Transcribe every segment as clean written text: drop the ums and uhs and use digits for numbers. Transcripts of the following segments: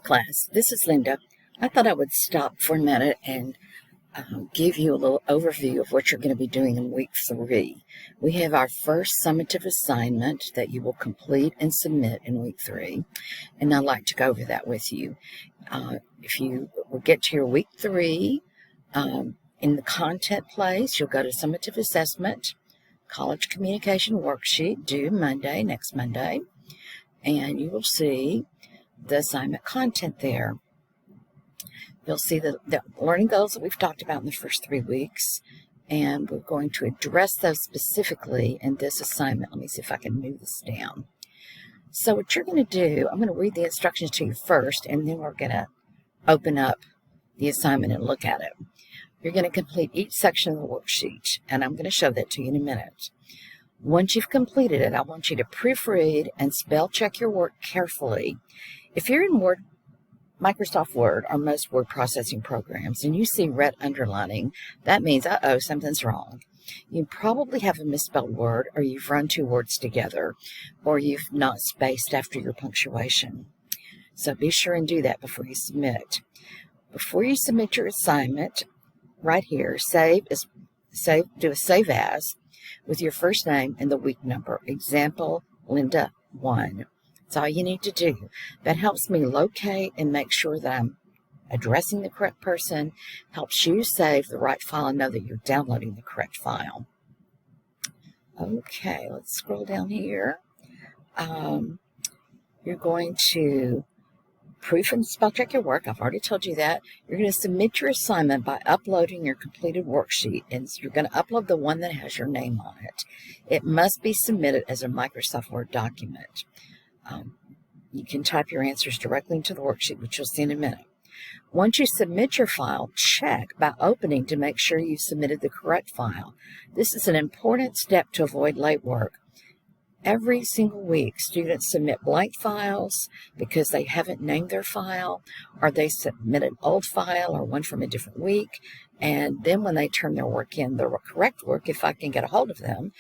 class, this is Linda. I thought I would stop for a minute and give you a little overview of what you're going to be doing in week 3. We have our first summative assignment that you will complete and submit in week 3, and I'd like to go over that with you. If you will get to your week 3, in the content place, you'll go to summative assessment, college communication worksheet due Monday, next Monday, and you will see the assignment content there. You'll see the learning goals that we've talked about in the first 3 weeks, and we're going to address those specifically in this assignment. Let me see if I can move this down. So what you're going to do, I'm going to read the instructions to you first, and then we're going to open up the assignment and look at it. You're going to complete each section of the worksheet, and I'm going to show that to you in a minute. Once you've completed it, I want you to proofread and spell check your work carefully. If you're in Microsoft Word or most word processing programs and you see red underlining, that means, something's wrong. You probably have a misspelled word, or you've run 2 words together, or you've not spaced after your punctuation. So be sure and do that before you submit. Before you submit your assignment, right here, do a save as with your first name and the week number. Example, Linda 1. That's all you need to do. That helps me locate and make sure that I'm addressing the correct person, helps you save the right file and know that you're downloading the correct file. Okay, let's scroll down here. You're going to proof and spell check your work. I've already told you that. You're going to submit your assignment by uploading your completed worksheet, and you're going to upload the one that has your name on it. It must be submitted as a Microsoft Word document. You can type your answers directly into the worksheet, which you'll see in a minute. Once you submit your file, check by opening to make sure you submitted the correct file. This is an important step to avoid late work. Every single week, students submit blank files because they haven't named their file, or they submit an old file or one from a different week, and then when they turn their work in, the correct work, if I can get a hold of them,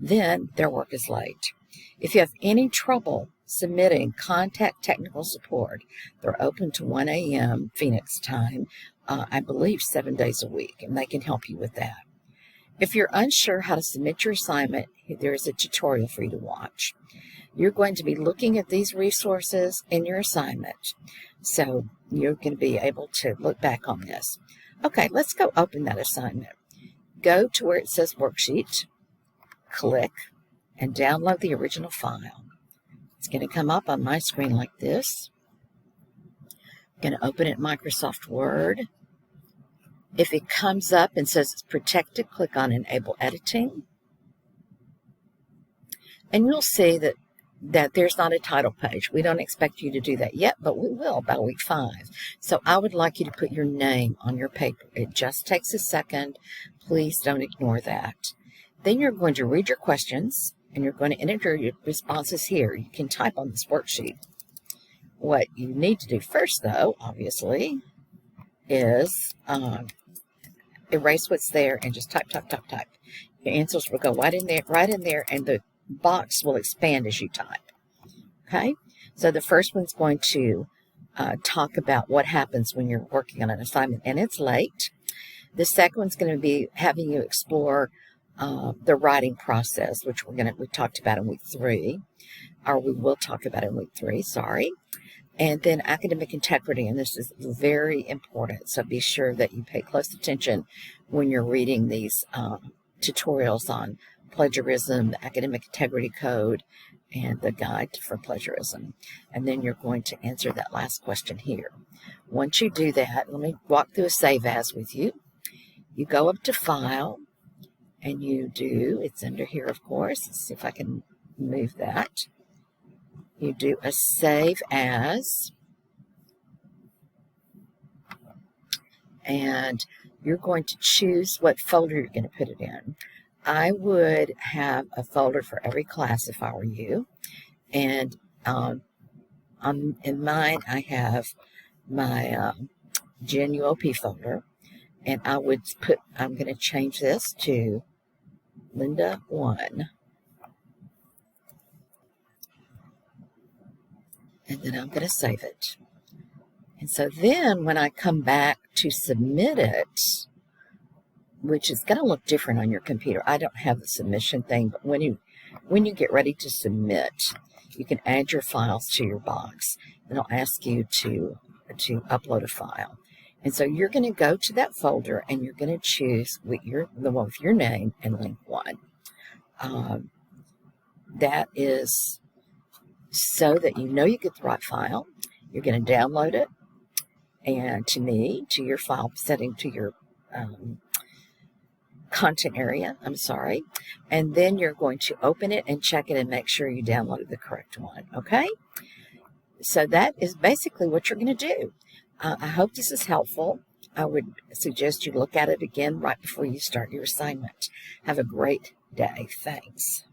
then their work is late. If you have any trouble submitting, contact technical support. They're open to 1 a.m. Phoenix time, I believe 7 days a week, and they can help you with that. If you're unsure how to submit your assignment, there is a tutorial for you to watch. You're going to be looking at these resources in your assignment, so you're going to be able to look back on this. Okay, let's go open that assignment. Go to where it says worksheet, click, and download the original file. It's going to come up on my screen like this. I'm going to open it in Microsoft Word. If it comes up and says it's protected, click on Enable Editing. And you'll see that there's not a title page. We don't expect you to do that yet, but we will by week 5. So I would like you to put your name on your paper. It just takes a second. Please don't ignore that. Then you're going to read your questions, and you're going to enter your responses here. You can type on this worksheet. What you need to do first, though, obviously, is erase what's there and just type. Your answers will go right in there, and the box will expand as you type. Okay? So the first one's going to talk about what happens when you're working on an assignment and it's late. The second one's going to be having you explore the writing process, which we talked about in week 3, or we will talk about in week 3, sorry. And then academic integrity, and this is very important, so be sure that you pay close attention when you're reading these tutorials on plagiarism, the academic integrity code, and the guide for plagiarism. And then you're going to answer that last question here. Once you do that, let me walk through a save as with you. You go up to File, and it's under here, of course. Let's see if I can move that. You do a save as, and you're going to choose what folder you're going to put it in. I would have a folder for every class if I were you, and in mine I have my GNUOP folder, and I'm going to change this to Linda 1. And then I'm going to save it. And so then when I come back to submit it, which is going to look different on your computer. I don't have the submission thing, but when you get ready to submit, you can add your files to your box, and it'll ask you to upload a file. And so you're going to go to that folder, and you're going to choose the one with your name and link 1. That is so that you know you get the right file. You're going to download it, and to your file setting, to your content area, and then you're going to open it and check it and make sure you downloaded the correct one, okay? So that is basically what you're going to do. I hope this is helpful. I would suggest you look at it again right before you start your assignment. Have a great day. Thanks.